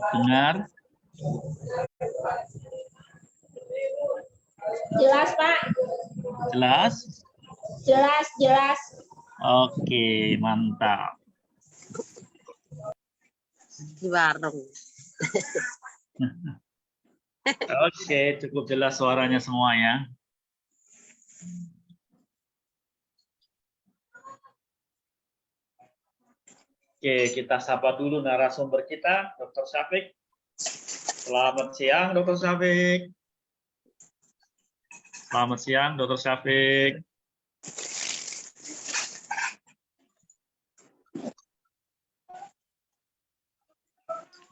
Dengar? Jelas, Pak. Jelas? Jelas, jelas. Oke, mantap. Di warung. Oke, cukup jelas suaranya semua ya. Oke, kita sapa dulu narasumber kita, Dr. Syafiq. Selamat siang, Dr. Syafiq. Selamat siang, Dr. Syafiq.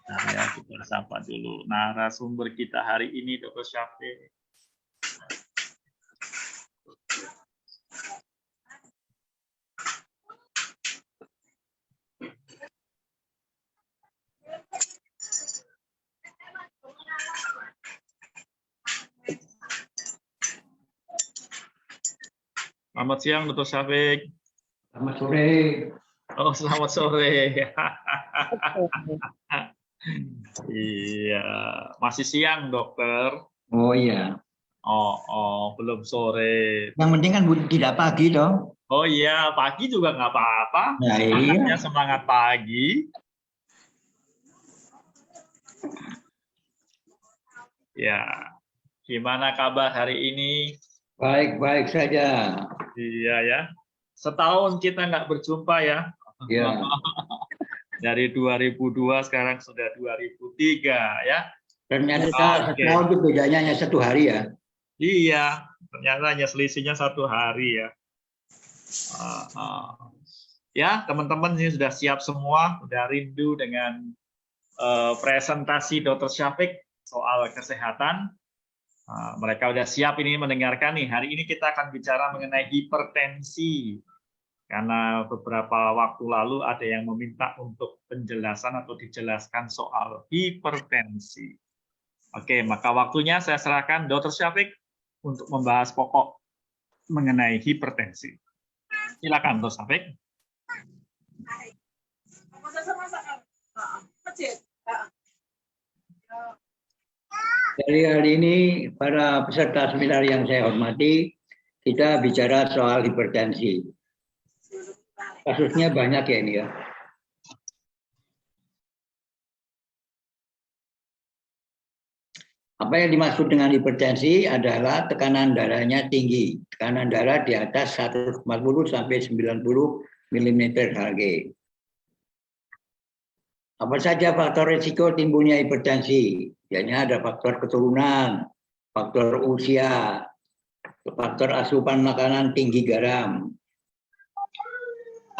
Nah, ya, kita sapa dulu narasumber kita hari ini, Dr. Syafiq. Selamat siang, Dr. Syafiq. Selamat sore. Oh, selamat sore. Iya, masih siang, dokter. Oh iya. Oh, belum sore. Yang penting kan tidak pagi dong. Oh iya, pagi juga nggak apa-apa. Nah, iya. Semangat pagi. Ya, gimana kabar hari ini? Baik-baik saja. Iya ya. Setahun kita nggak berjumpa ya. Ya. Dari 2002 sekarang sudah 2003 ya. Ternyata setahun itu bedanya hanya 1 hari ya. Iya, ternyata hanya selisihnya 1 hari ya. Ya, teman-teman ini sudah siap semua, sudah rindu dengan presentasi Dr. Syafiq soal kesehatan. Mereka sudah siap ini mendengarkan nih. Hari ini kita akan bicara mengenai hipertensi. Karena beberapa waktu lalu ada yang meminta untuk penjelasan atau dijelaskan soal hipertensi. Oke, maka waktunya saya serahkan Dr. Syafiq untuk membahas pokok mengenai hipertensi. Silakan, Dr. Syafiq. Dari hari ini, para peserta seminar yang saya hormati, kita bicara soal hipertensi. Kasusnya banyak ya ini ya. Apa yang dimaksud dengan hipertensi adalah tekanan darahnya tinggi. Tekanan darah di atas 140 sampai 90 mm/Hg. Apa saja faktor risiko timbulnya hipertensi? Biasanya ada faktor keturunan, faktor usia, faktor asupan makanan tinggi garam.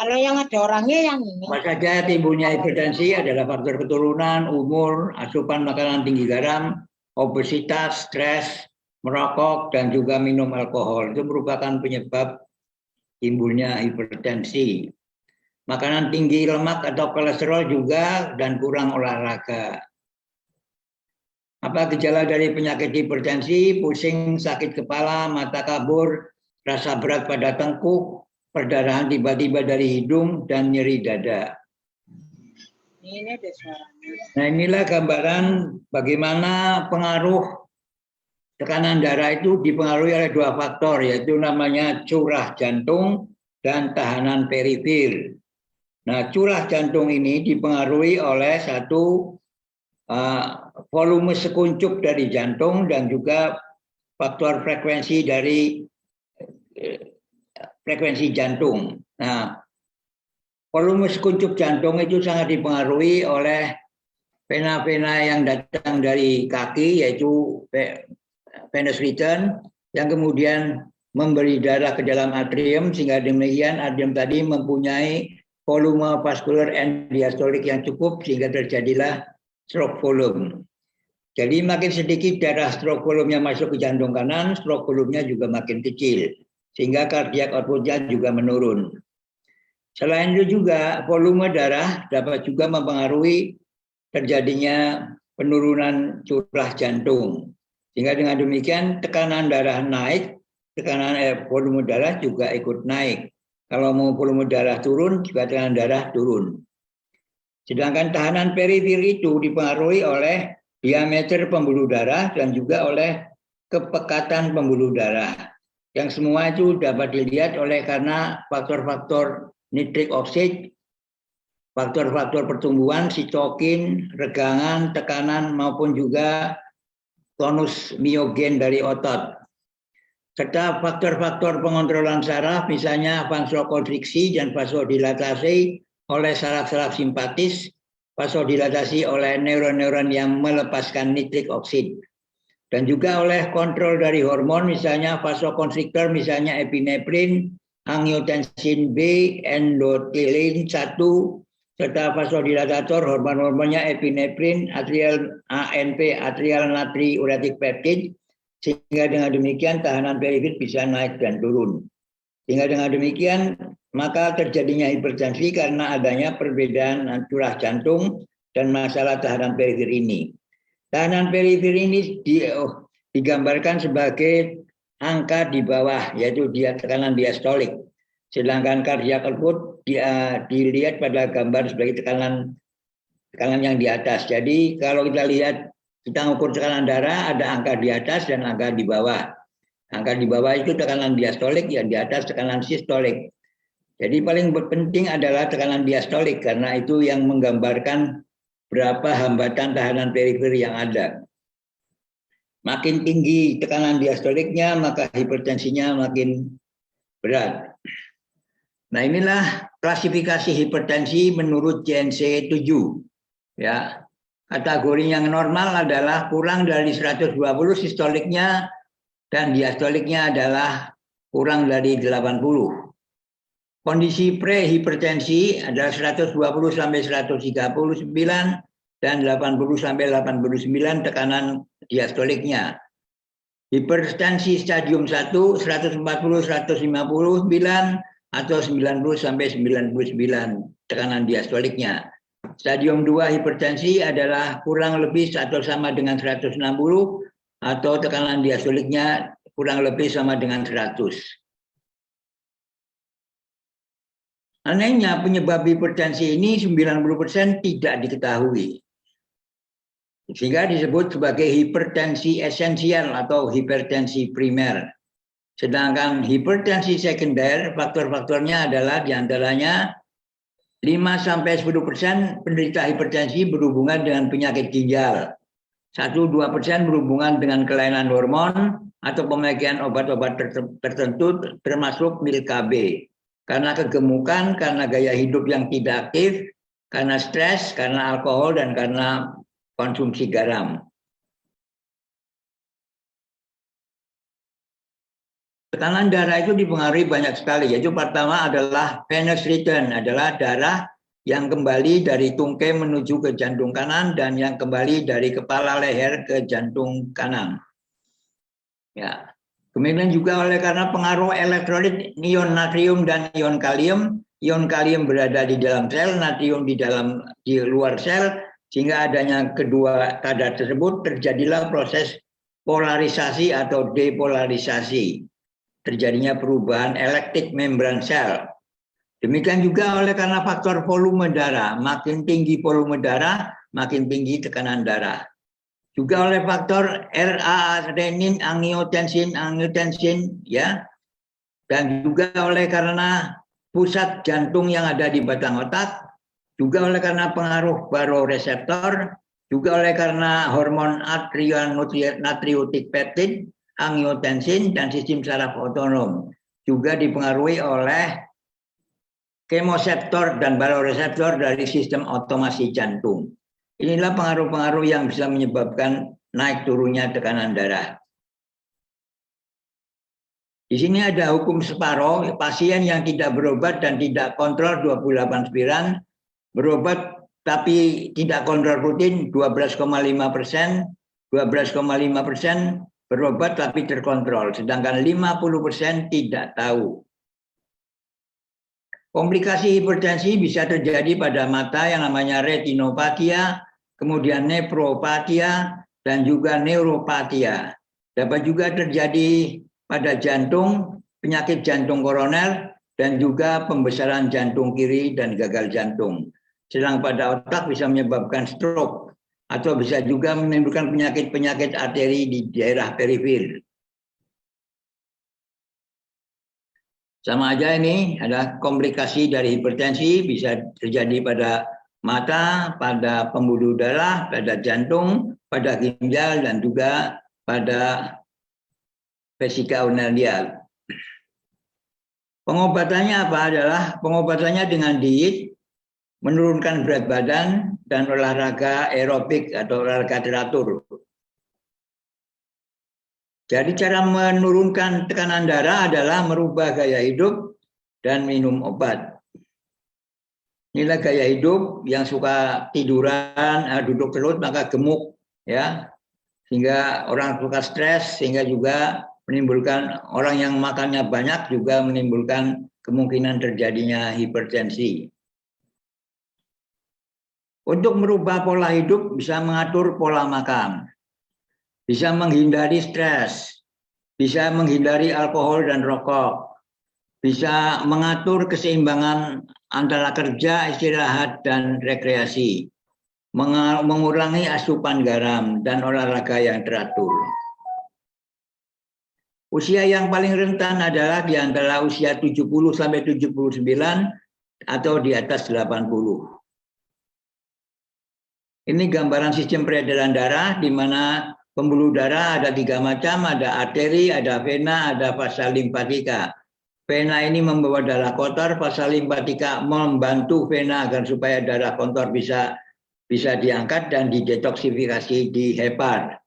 Kalau yang ada orangnya yang ini. Apa saja timbulnya hipertensi adalah faktor keturunan, umur, asupan makanan tinggi garam, obesitas, stres, merokok, dan juga minum alkohol. Itu merupakan penyebab timbulnya hipertensi. Makanan tinggi lemak atau kolesterol juga, dan kurang olahraga. Apa gejala dari penyakit hipertensi? Pusing, sakit kepala, mata kabur, rasa berat pada tengkuk, perdarahan tiba-tiba dari hidung, dan nyeri dada. Ini ada suaranya. Nah, inilah gambaran bagaimana pengaruh tekanan darah itu dipengaruhi oleh 2 faktor, yaitu namanya curah jantung dan tahanan perifer. Nah, curah jantung ini dipengaruhi oleh satu volume sekuncup dari jantung dan juga faktor frekuensi dari frekuensi jantung. Nah, volume sekuncup jantung itu sangat dipengaruhi oleh vena-vena yang datang dari kaki, yaitu venous return, yang kemudian memberi darah ke dalam atrium, sehingga demikian atrium tadi mempunyai volume vaskular end diastolik yang cukup, sehingga terjadilah stroke volume. Jadi makin sedikit darah stroke volume-nya masuk ke jantung kanan, stroke volume-nya juga makin kecil, sehingga cardiac output-nya juga menurun. Selain itu juga volume darah dapat juga mempengaruhi terjadinya penurunan curah jantung. Sehingga dengan demikian tekanan darah naik, volume darah juga ikut naik. Kalau mau volume darah turun, juga tekanan darah turun. Sedangkan tahanan perifer itu dipengaruhi oleh diameter pembuluh darah dan juga oleh kepekatan pembuluh darah. Yang semua itu dapat dilihat oleh karena faktor-faktor nitrik oksid, faktor-faktor pertumbuhan, sitokin, regangan, tekanan, maupun juga tonus miogen dari otot. Serta faktor-faktor pengontrolan saraf, misalnya vasokonstriksi dan vasodilatasi oleh saraf-saraf simpatis, vasodilatasi oleh neuron-neuron yang melepaskan nitrik oksid. Dan juga oleh kontrol dari hormon, misalnya vasokonstriktor, misalnya epinefrin, angiotensin B, endothelin 1, serta vasodilatator, hormon-hormonnya epinefrin, atrial ANP, atrial natriuretic peptide, sehingga dengan demikian tahanan perifer bisa naik dan turun. Sehingga dengan demikian maka terjadinya hipertensi karena adanya perbedaan curah jantung dan masalah tahanan perifer ini. Tahanan perifer ini digambarkan sebagai angka di bawah, yaitu tekanan diastolik. Sedangkan cardiac output dilihat pada gambar sebagai tekanan yang di atas. Jadi kalau kita lihat, kita mengukur tekanan darah, ada angka di atas dan angka di bawah. Angka di bawah itu tekanan diastolik, yang di atas tekanan sistolik. Jadi paling penting adalah tekanan diastolik, karena itu yang menggambarkan berapa hambatan tahanan perifer yang ada. Makin tinggi tekanan diastoliknya, maka hipertensinya makin berat. Nah, inilah klasifikasi hipertensi menurut JNC 7. Ya, kategori yang normal adalah kurang dari 120 sistoliknya dan diastoliknya adalah kurang dari 80. Kondisi prehipertensi adalah 120 sampai 139 dan 80 sampai 89 tekanan diastoliknya. Hipertensi stadium 1 140 159 atau 90 sampai 99 tekanan diastoliknya. Stadium 2 hipertensi adalah kurang lebih atau sama dengan 160 atau tekanan diastoliknya kurang lebih sama dengan 100. Anehnya penyebab hipertensi ini 90% tidak diketahui. Sehingga disebut sebagai hipertensi esensial atau hipertensi primer. Sedangkan hipertensi sekunder, faktor-faktornya adalah diantaranya 5-10% penderita hipertensi berhubungan dengan penyakit ginjal. 1-2% berhubungan dengan kelainan hormon atau pemakaian obat-obat tertentu termasuk pil KB. Karena kegemukan, karena gaya hidup yang tidak aktif, karena stres, karena alkohol, dan karena konsumsi garam. Tekanan darah itu dipengaruhi banyak sekali, yaitu pertama adalah venous return, adalah darah yang kembali dari tungkai menuju ke jantung kanan dan yang kembali dari kepala leher ke jantung kanan. Ya. Kemudian juga oleh karena pengaruh elektrolit ion natrium dan ion kalium berada di dalam sel, natrium di luar sel, sehingga adanya kedua kadar tersebut terjadilah proses polarisasi atau depolarisasi. Terjadinya perubahan elektrik membran sel. Demikian juga oleh karena faktor volume darah, makin tinggi volume darah, makin tinggi tekanan darah. Juga oleh faktor RA, renin, angiotensin, ya, dan juga oleh karena pusat jantung yang ada di batang otak, juga oleh karena pengaruh baroreseptor, juga oleh karena hormon atrial natriuretic peptide, angiotensin, dan sistem saraf otonom. Juga dipengaruhi oleh kemoseptor dan baroreseptor dari sistem otomasi jantung. Inilah pengaruh-pengaruh yang bisa menyebabkan naik turunnya tekanan darah. Di sini ada hukum separoh, pasien yang tidak berobat dan tidak kontrol 28 spiran, berobat tapi tidak kontrol rutin 12,5%, 12,5% berobat tapi terkontrol, sedangkan 50% tidak tahu. Komplikasi hipertensi bisa terjadi pada mata yang namanya retinopatia, kemudian nefropatia, dan juga neuropatia. Dapat juga terjadi pada jantung, penyakit jantung koroner, dan juga pembesaran jantung kiri dan gagal jantung. sedang pada otak bisa menyebabkan stroke atau bisa juga menimbulkan penyakit-penyakit arteri di daerah perifer. Sama aja ini ada komplikasi dari hipertensi, bisa terjadi pada mata, pada pembuluh darah, pada jantung, pada ginjal, dan juga pada vesika urinarial. Pengobatannya apa adalah pengobatannya dengan diet, menurunkan berat badan, dan olahraga aerobik atau olahraga teratur. Jadi cara menurunkan tekanan darah adalah merubah gaya hidup dan minum obat. Inilah gaya hidup yang suka tiduran, duduk terus maka gemuk, ya, sehingga orang suka stres, sehingga juga menimbulkan orang yang makannya banyak juga menimbulkan kemungkinan terjadinya hipertensi. Untuk merubah pola hidup bisa mengatur pola makan, bisa menghindari stres, bisa menghindari alkohol dan rokok, bisa mengatur keseimbangan antara kerja, istirahat, dan rekreasi, mengurangi asupan garam, dan olahraga yang teratur. Usia yang paling rentan adalah di antara usia 70 sampai 79 atau di atas 80. Ini gambaran sistem peredaran darah di mana pembuluh darah ada 3 macam, ada arteri, ada vena, ada vasa limpatika. Vena ini membawa darah kotor, vasa limpatika membantu vena agar supaya darah kotor bisa diangkat dan didetoksifikasi di hepar.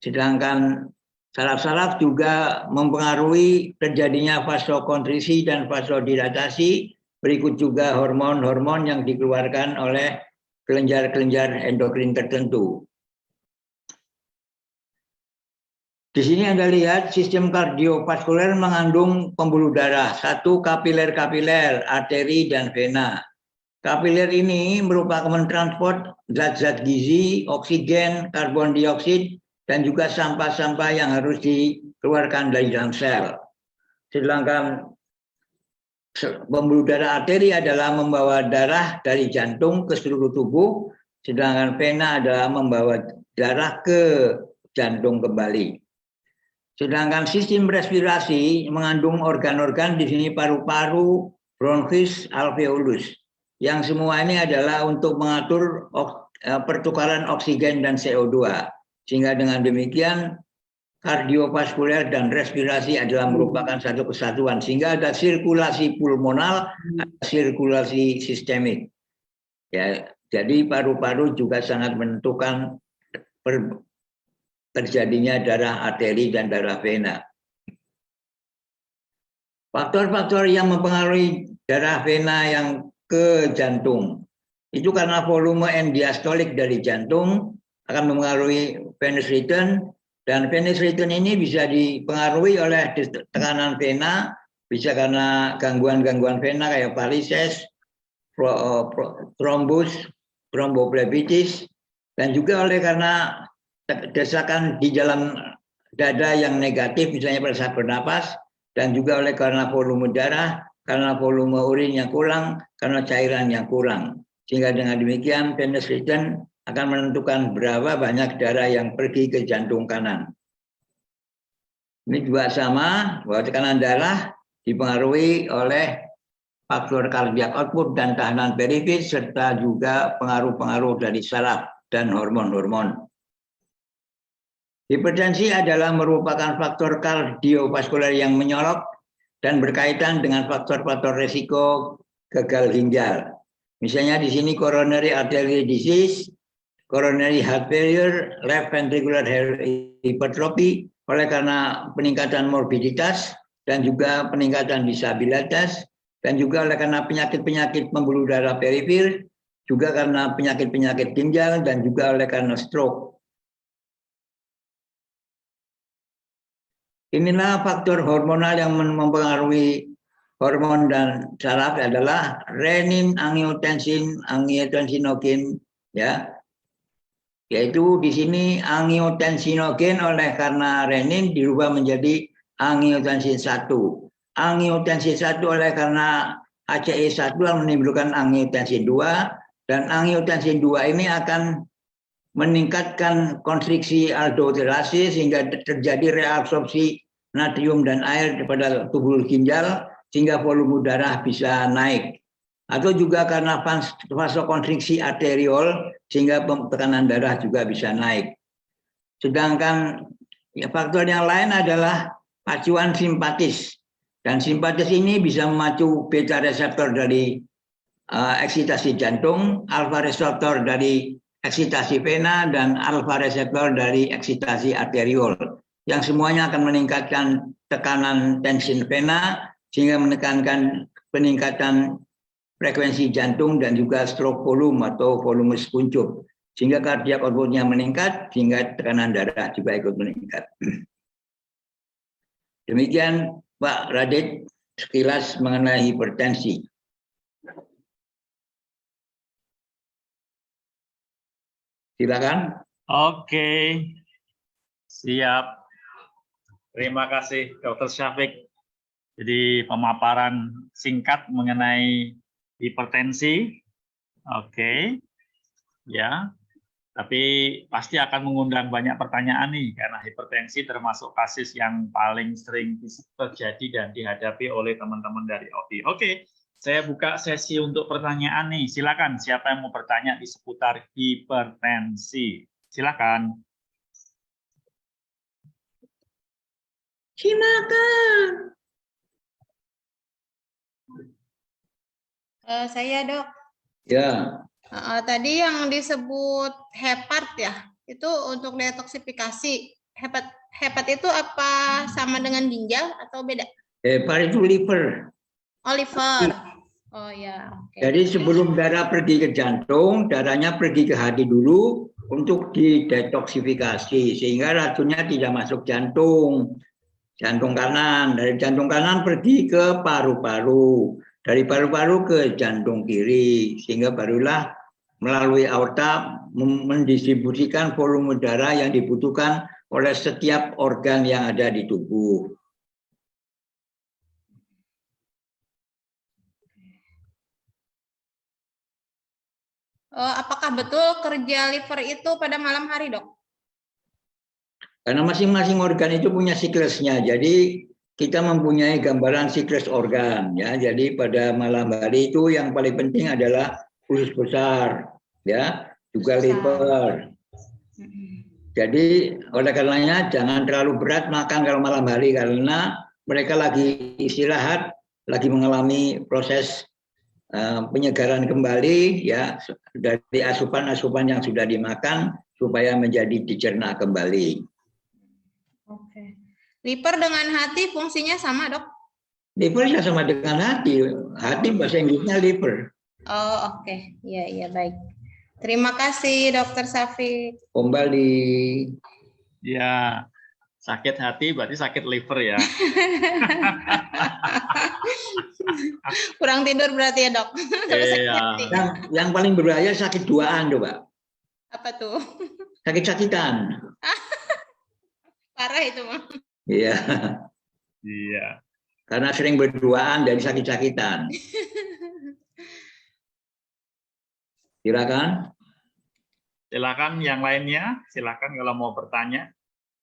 Sedangkan saraf-saraf juga mempengaruhi terjadinya vasokonstriksi dan vasodilatasi. Berikut juga hormon-hormon yang dikeluarkan oleh kelenjar-kelenjar endokrin tertentu. Di sini Anda lihat sistem kardiovaskuler mengandung pembuluh darah, satu kapiler-kapiler, arteri, dan vena. Kapiler ini merupakan mentransport zat-zat gizi, oksigen, karbon dioksida, dan juga sampah-sampah yang harus dikeluarkan dari dalam sel. Sedangkan pembuluh darah arteri adalah membawa darah dari jantung ke seluruh tubuh, sedangkan vena adalah membawa darah ke jantung kembali. Sedangkan sistem respirasi mengandung organ-organ di sini paru-paru, bronchis, alveolus. Yang semua ini adalah untuk mengatur pertukaran oksigen dan CO2. Sehingga dengan demikian kardiovaskuler dan respirasi adalah merupakan satu kesatuan. Sehingga ada sirkulasi pulmonal, ada sirkulasi sistemik. Ya, jadi paru-paru juga sangat menentukan terjadinya darah arteri dan darah vena. Faktor-faktor yang mempengaruhi darah vena yang ke jantung itu karena volume end diastolik dari jantung akan mempengaruhi venous return, dan venous return ini bisa dipengaruhi oleh tekanan vena, bisa karena gangguan-gangguan vena kayak varises, trombus, tromboplebitis, dan juga oleh karena desakan di dalam dada yang negatif, misalnya pada saat bernapas, dan juga oleh karena volume darah, karena volume urin yang kurang, karena cairan yang kurang. Sehingga dengan demikian venous return akan menentukan berapa banyak darah yang pergi ke jantung kanan. Ini juga sama, bahwa tekanan darah dipengaruhi oleh faktor cardiac output dan tahanan perifis, serta juga pengaruh-pengaruh dari saraf dan hormon-hormon. Hipertensi adalah merupakan faktor kardiovaskuler yang menyorok dan berkaitan dengan faktor-faktor risiko gagal ginjal. Misalnya di sini coronary artery disease, coronary heart failure, left ventricular hypertrophy oleh karena peningkatan morbiditas dan juga peningkatan disabilitas, dan juga oleh karena penyakit-penyakit pembuluh darah perifer, juga karena penyakit-penyakit ginjal, dan juga oleh karena stroke. Inilah faktor hormonal yang mempengaruhi hormon dan saraf adalah renin, angiotensin, angiotensinogen, ya. Yaitu di sini angiotensinogen oleh karena renin dirubah menjadi angiotensin 1. Angiotensin 1 oleh karena ACE1 menimbulkan angiotensin 2, Dan angiotensin 2 ini akan meningkatkan konstriksi aldosterasi sehingga terjadi reabsorpsi natrium dan air pada tubuh ginjal sehingga volume darah bisa naik. Atau juga karena vasokonstriksi arteriol sehingga tekanan darah juga bisa naik. Sedangkan faktor yang lain adalah pacuan simpatis. Dan simpatis ini bisa memacu beta reseptor dari eksitasi jantung, alfa reseptor dari eksitasi vena, dan alfa reseptor dari eksitasi arteriol. Yang semuanya akan meningkatkan tekanan tensin vena sehingga menekankan peningkatan frekuensi jantung dan juga stroke volume atau volume kuncup. Sehingga kardiak output-nya meningkat, sehingga tekanan darah juga ikut meningkat. Demikian Pak Radit sekilas mengenai hipertensi. Silakan. Oke, siap. Terima kasih Dr. Syafiq. Jadi pemaparan singkat mengenai hipertensi. Oke, ya. Tapi pasti akan mengundang banyak pertanyaan nih, karena hipertensi termasuk kasus yang paling sering terjadi dan dihadapi oleh teman-teman dari OPI. Oke, saya buka sesi untuk pertanyaan nih. Silakan, siapa yang mau bertanya di seputar hipertensi? Silakan. Silakan. Saya Dok. Ya. Tadi yang disebut hepat ya, itu untuk detoksifikasi. Hepat itu apa sama dengan ginjal atau beda? Hepat itu liver. Oh, liver. Oh ya. Okay. Jadi sebelum darah pergi ke jantung, darahnya pergi ke hati dulu untuk didetoksifikasi sehingga racunnya tidak masuk jantung. Jantung kanan, dari jantung kanan pergi ke paru-paru, dari paru-paru ke jantung kiri, sehingga barulah melalui aorta mendistribusikan volume darah yang dibutuhkan oleh setiap organ yang ada di tubuh. Apakah betul kerja liver itu pada malam hari, Dok? Karena masing-masing organ itu punya siklusnya, jadi kita mempunyai gambaran siklus organ, ya. Jadi pada malam hari itu yang paling penting adalah usus besar, ya, juga liver. Jadi oleh karenanya jangan terlalu berat makan kalau malam hari karena mereka lagi istirahat, lagi mengalami proses penyegaran kembali, ya, dari asupan-asupan yang sudah dimakan supaya menjadi dicerna kembali. Oke. Liver dengan hati fungsinya sama, Dok? Liver ya sama dengan hati. Hati bahasa Inggrisnya liver. Oh, oke. Iya, baik. Terima kasih, Dokter Syafiq. Kembali. Ya, sakit hati berarti sakit liver ya. Kurang tidur berarti ya, Dok? Yang paling berbahaya sakit duaan, coba. Apa tuh? Sakit-sakitan. Parah itu, Bang. Iya. Iya. Karena sering berduaan dari sakit-sakitan. Silakan. Silakan yang lainnya, silakan kalau mau bertanya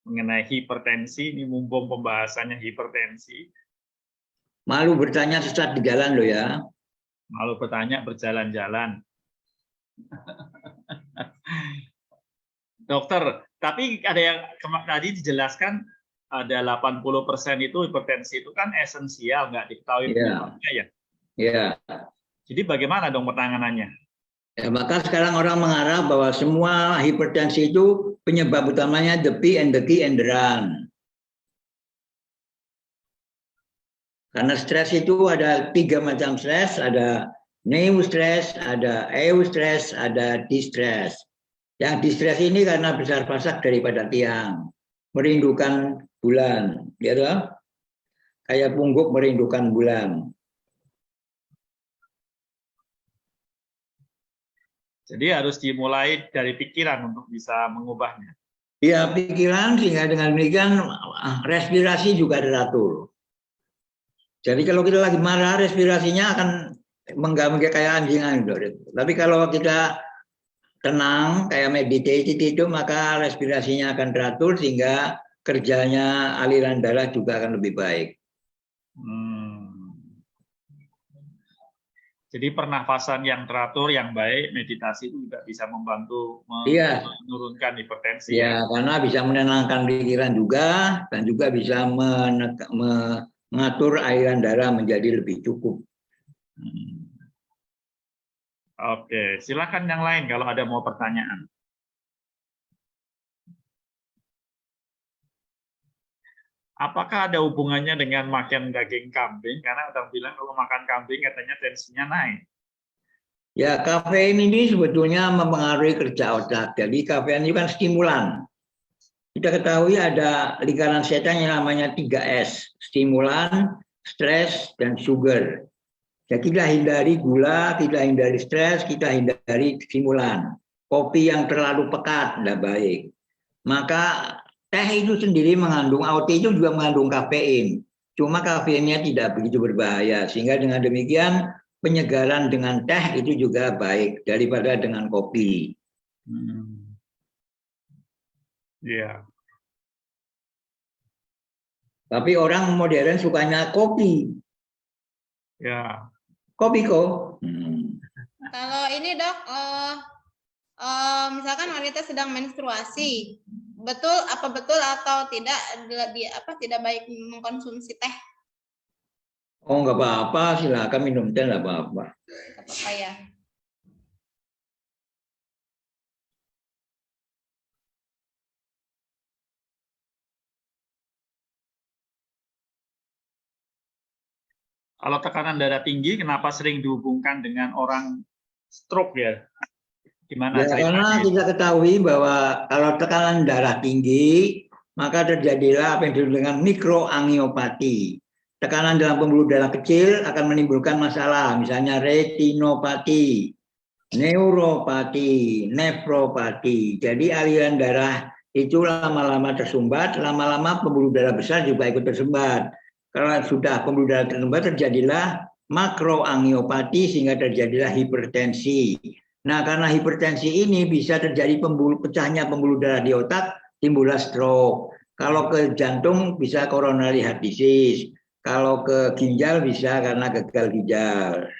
mengenai hipertensi. Ini mumpung pembahasannya hipertensi. Malu bertanya sesat di jalan loh ya. Malu bertanya berjalan-jalan. Dokter, tapi ada yang tadi dijelaskan ada 80% itu hipertensi itu kan esensial, nggak diketahui penyebabnya ya. Iya. Jadi bagaimana dong penanganannya? Ya, maka sekarang orang mengarah bahwa semua hipertensi itu penyebab utamanya the P and the Q and the run. Karena stres itu ada 3 macam stres, ada eustress, ada eustress, ada distress. Yang distress ini karena besar pasak daripada tiang, merindukan bulan, ya toh? Kayak pungguk merindukan bulan. Jadi harus dimulai dari pikiran untuk bisa mengubahnya. Ya, pikiran sehingga dengan demikian respirasi juga teratur. Jadi kalau kita lagi marah, respirasinya akan menggambar kayak anjingan gitu. Tapi kalau kita tenang kayak meditasi itu, maka respirasinya akan teratur sehingga kerjanya aliran darah juga akan lebih baik. Jadi pernafasan yang teratur, yang baik, meditasi itu juga bisa membantu Iya. menurunkan hipertensi. Ya, karena bisa menenangkan pikiran juga dan juga bisa mengatur aliran darah menjadi lebih cukup. Oke, silakan yang lain kalau ada mau pertanyaan. Apakah ada hubungannya dengan makan daging kambing? Karena orang bilang kalau makan kambing katanya tensinya naik. Ya, kafein ini sebetulnya mempengaruhi kerja otak. Jadi kafein itu kan stimulan. Kita ketahui ada lingkaran setan yang namanya 3S. Stimulan, stres, dan sugar. Ya, kita hindari gula, kita hindari stres, kita hindari stimulan. Kopi yang terlalu pekat tidak baik. Maka teh itu sendiri mengandung, AOT itu juga mengandung kafein. Cuma kafeinnya tidak begitu berbahaya. Sehingga dengan demikian penyegaran dengan teh itu juga baik daripada dengan kopi. Iya. Tapi orang modern sukanya kopi. Ya. Kopi kok. Kalau ini dok, misalkan wanita sedang menstruasi, betul atau tidak tidak baik mengkonsumsi teh? Oh nggak apa-apa, silakan minum teh nggak apa-apa. Nggak apa-apa ya. Kalau tekanan darah tinggi, kenapa sering dihubungkan dengan orang stroke ya? Gimana Ya, ceritanya? karena kita ketahui bahwa kalau tekanan darah tinggi, maka terjadilah apa yang disebut dengan mikroangiopati. Tekanan dalam pembuluh darah kecil akan menimbulkan masalah, misalnya retinopati, neuropati, nefropati. Jadi aliran darah itu lama-lama tersumbat, lama-lama pembuluh darah besar juga ikut tersumbat. Kalau sudah pembuluh darah tersumbat, terjadilah makroangiopati sehingga terjadilah hipertensi. Nah, karena hipertensi ini bisa terjadi pecahnya pembuluh darah di otak, timbullah stroke. Kalau ke jantung bisa coronary heart disease. Kalau ke ginjal bisa karena gagal ginjal.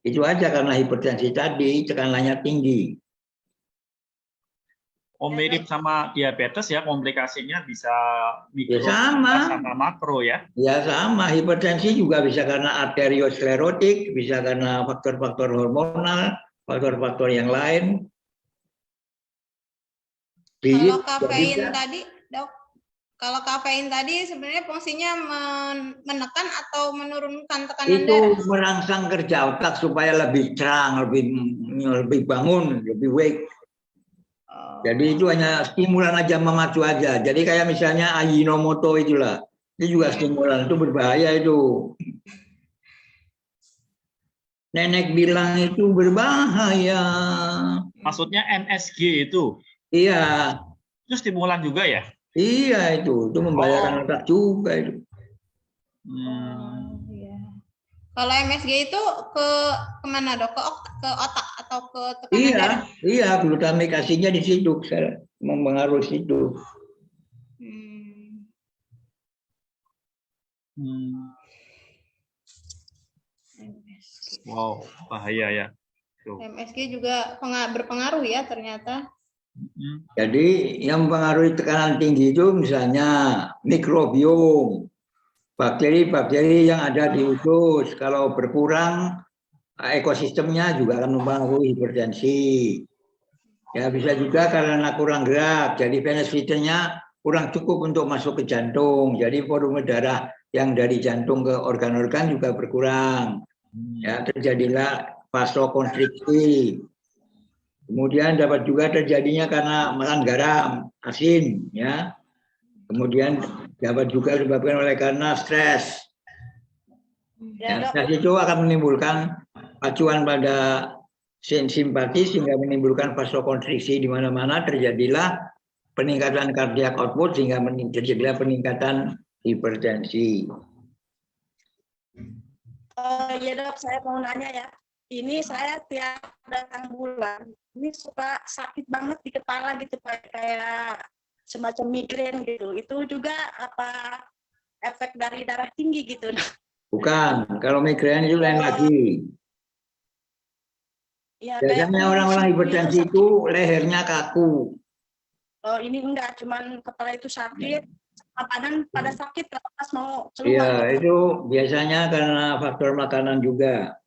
Itu aja karena hipertensi tadi tekanannya tinggi. Oh, mirip sama diabetes ya, komplikasinya bisa mikro sama makro ya? Ya sama, hipertensi juga bisa karena arteriosklerotik, bisa karena faktor-faktor hormonal, faktor-faktor yang lain. Kalau kafein tadi, dok, kalau kafein tadi sebenarnya fungsinya menekan atau menurunkan tekanan darah? Itu merangsang kerja otak supaya lebih terang, lebih bangun, lebih wake. Jadi itu hanya stimulan aja, memacu aja. Jadi kayak misalnya Ajinomoto itulah, itu juga stimulan, itu berbahaya itu. Nenek bilang itu berbahaya. Maksudnya NSG itu? Iya. Itu stimulan juga ya? Iya itu membahayakan otak juga itu. Kalau MSG itu kemana dok? Ke otak atau ke tekanan darah? Iya, glutamik asidnya di situ, mempengaruhi situ. Wow, bahaya ya. Tuh. MSG juga berpengaruh ya ternyata. Jadi yang mempengaruhi tekanan tinggi itu misalnya mikrobiom, bakteri-bakteri yang ada di usus. Kalau berkurang, ekosistemnya juga akan mempengaruhi hipertensi. Ya bisa juga karena kurang gerak, jadi venous filternya kurang cukup untuk masuk ke jantung. Jadi volume darah yang dari jantung ke organ-organ juga berkurang. Ya terjadilah vasokonstriksi. Kemudian dapat juga terjadinya karena makan garam, asin, ya. Kemudian dapat juga disebabkan oleh karena stres. Ya, stres itu akan menimbulkan acuan pada simpati sehingga menimbulkan vasokonstriksi di mana-mana, terjadilah peningkatan cardiac output sehingga terjadilah peningkatan hipertensi. Ya dok, saya mau nanya ya. Ini saya tiap datang bulan, ini suka sakit banget di kepala gitu, kayak semacam migrain gitu. Itu juga apa efek dari darah tinggi gitu? Bukan, kalau migrain itu lain lagi. Ya kayak Biasanya orang-orang pusing hipertensi sakit. itu lehernya kaku. Oh ini enggak, cuman kepala itu sakit, badan pada sakit kalau pas mau Iya, keluar gitu. itu biasanya karena faktor makanan juga.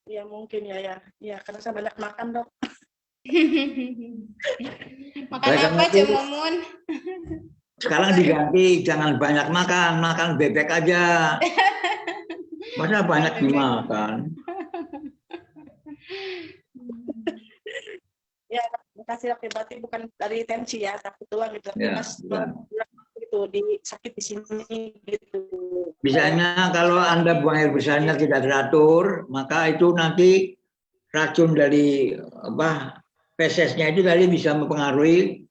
Ya mungkin ya karena saya banyak makan dok. Makan Oleh apa, karena itu, Cik Mumun? sekarang diganti, jangan banyak makan, makan bebek aja. Masa banyak dimakan? Ya terima kasih dok, berarti bukan dari tensi ya, tapi tuang gitu. Tapi Ya, pas bukan. gitu di sakit di sini gitu. Misalnya kalau Anda buang air besarnya tidak teratur, maka itu nanti racun dari fesesnya itu tadi bisa mempengaruhi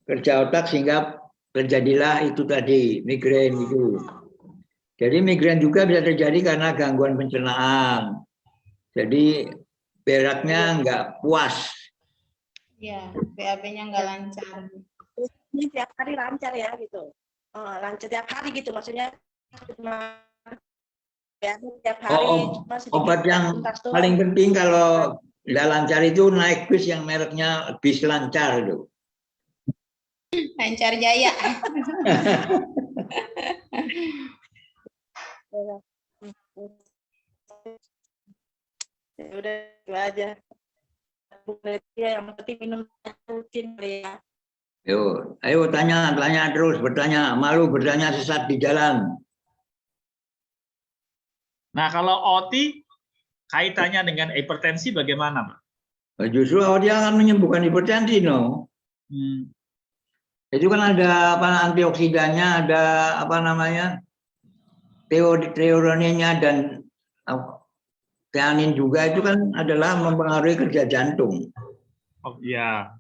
kerja otak sehingga terjadilah itu tadi migrain itu. Jadi migrain juga bisa terjadi karena gangguan pencernaan. Jadi beraknya nggak puas. Ya, BAB-nya nggak lancar. Ini tiap hari lancar ya gitu. Lancar tiap hari gitu maksudnya cuma ya tiap hari cuma sedikit. Obat yang paling penting kalau nggak lancar itu naik bis yang mereknya bis lancar itu. Lancar Jaya. Ya udah itu aja. Yang penting minum rutin ya. Ayo tanya terus, bertanya. Malu bertanya sesat di jalan. Nah, kalau OT kaitannya dengan hipertensi bagaimana, Pak? Justru dia akan menyembuhkan hipertensi, no. Itu kan ada antioksidannya, ada teoronnya dan teanin juga, itu kan adalah mempengaruhi kerja jantung. Oh iya.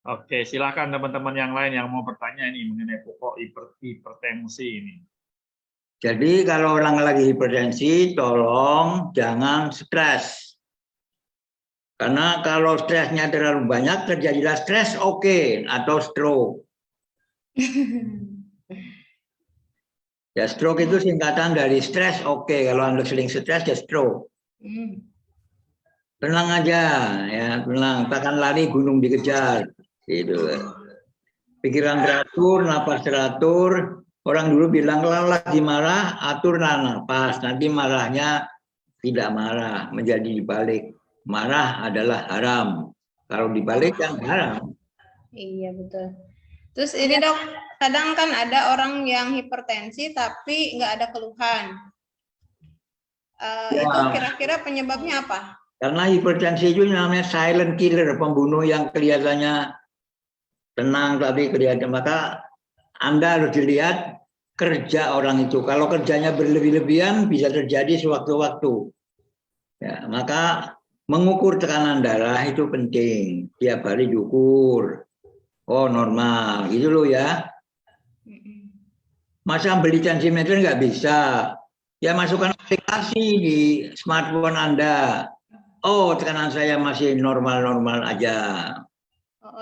Oke, silakan teman-teman yang lain yang mau bertanya ini mengenai pokok hipertensi ini. Jadi kalau orang lagi hipertensi, tolong jangan stres. Karena kalau stresnya terlalu banyak, terjadilah stres atau stroke. Ya, stroke itu singkatan dari stres kalau Anda sering stres ya stroke. Tenang aja, ya tenang. Takkan lari gunung dikejar. Gitu. Pikiran teratur, napas teratur. Orang dulu bilang kalau lagi marah, aturlah napas. Nanti marahnya tidak marah, menjadi dibalik. Marah adalah haram. Kalau dibalik kan haram. Iya betul. Terus ini dok, kadang kan ada orang yang hipertensi tapi nggak ada keluhan. Itu kira-kira penyebabnya apa? Karena hipertensi itu namanya silent killer, pembunuh yang kelihatannya tenang tapi kelihatan. Maka Anda harus dilihat kerja orang itu. Kalau kerjanya berlebih-lebihan bisa terjadi sewaktu-waktu. Ya, maka mengukur tekanan darah itu penting. Tiap hari diukur. Oh normal, gitu loh ya. Masa beli tensimeter nggak bisa. Ya masukkan aplikasi di smartphone Anda. Oh tekanan saya masih normal-normal aja.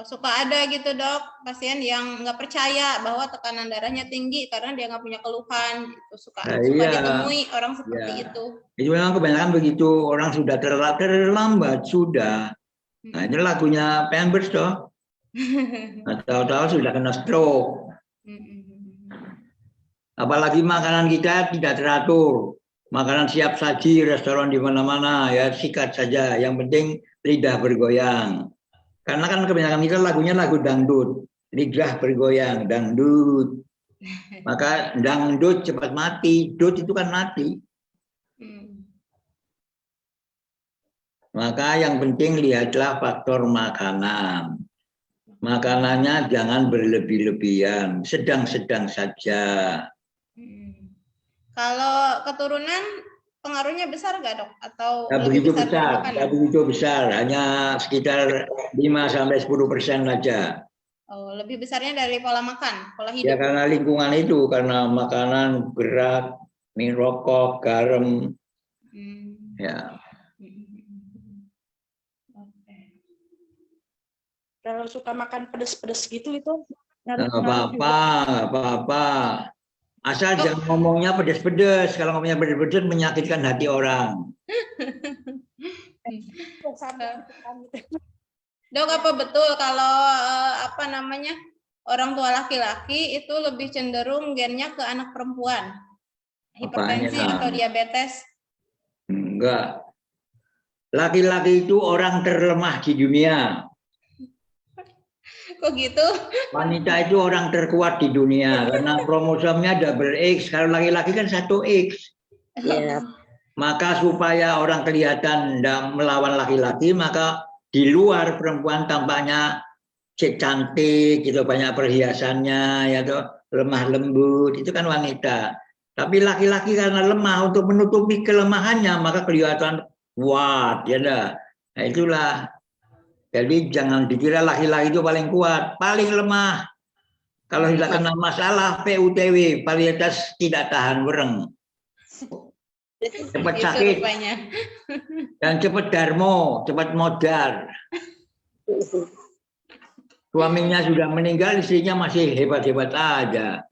Suka ada gitu dok, pasien yang nggak percaya bahwa tekanan darahnya tinggi karena dia nggak punya keluhan. Gitu. Suka ditemui orang seperti itu. Itu memang kebanyakan begitu, orang sudah terlambat sudah. Nah ini lagunya Pampers toh. Tahu-tahu sudah kena stroke. Apalagi makanan kita tidak teratur. Makanan siap saji, restoran di mana-mana ya sikat saja. Yang penting lidah bergoyang. Karena kan kebanyakan kita lagunya lagu dangdut, lidah bergoyang, dangdut. Maka dangdut cepat mati, dut itu kan mati. Maka yang penting lihatlah faktor makanan. Makanannya jangan berlebih-lebihan, sedang-sedang saja. Kalau keturunan pengaruhnya besar nggak dok? Atau begitu besar, begitu besar, hanya sekitar 5-10% saja. Oh, lebih besarnya dari pola makan, pola Ya hidup. karena lingkungan itu, karena makanan berat, minum rokok, garam, ya. Oke. Kalau suka makan pedes-pedes gitu itu Nggak ngaruh juga. apa-apa, nggak apa-apa. Asal Dok. jangan ngomongnya pedes-pedes. Kalau ngomongnya pedes-pedes menyakitkan hati orang. Dok, apa betul kalau apa namanya orang tua laki-laki itu lebih cenderung gennya ke anak perempuan, hipertensi Apanya? atau diabetes? Enggak. Laki-laki itu orang terlemah di dunia. Kok gitu? Wanita itu orang terkuat di dunia karena kromosomnya double X. Kalau laki-laki kan 1X. Iya. Maka supaya orang kelihatan melawan laki-laki, maka di luar perempuan tampaknya cantik, gitu, banyak perhiasannya, ya toh, lemah lembut, itu kan wanita. Tapi laki-laki karena lemah, untuk menutupi kelemahannya maka kelihatan kuat, ya dah. Nah itulah. Jadi jangan dikira laki-laki itu paling kuat, paling lemah. Kalau tidak kena masalah PUTW, varietas tidak tahan wereng. Cepat Itu sakit rupanya. dan cepat darmo, cepat modar. Suaminya sudah meninggal, istrinya masih hebat-hebat aja.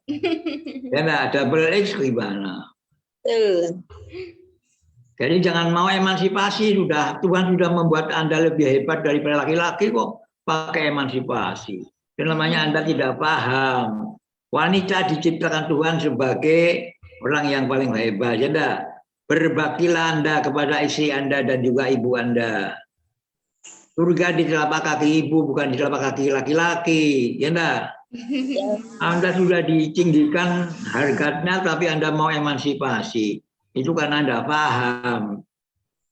Ya enggak, double X gimana? Jadi jangan mau emansipasi, sudah Tuhan sudah membuat Anda lebih hebat daripada laki-laki kok pakai emansipasi. Itu namanya Anda tidak paham. Wanita diciptakan Tuhan sebagai orang yang paling hebat. Ya enggak? Berbaktilah Anda kepada istri Anda dan juga ibu Anda. Surga di telapak kaki ibu, bukan di telapak kaki laki-laki. Ya enggak? Anda sudah ditinggikan harganya, tapi Anda mau emansipasi. Itu karena Anda paham.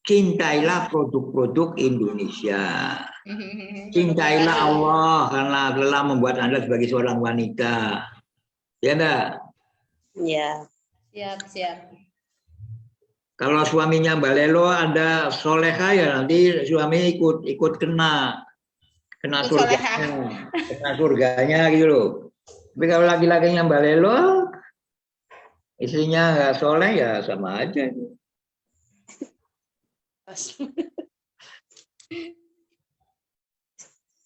Cintailah produk-produk Indonesia. Cintailah Allah karena telah membuat Anda sebagai seorang wanita. Ya enggak? Iya. Siap. Kalau suaminya Balelo, Anda soleha ya nanti suami ikut kena surganya, kena surganya gitu loh. Tapi kalau laki-lakinya Balelo, istrinya nggak soleh ya sama aja.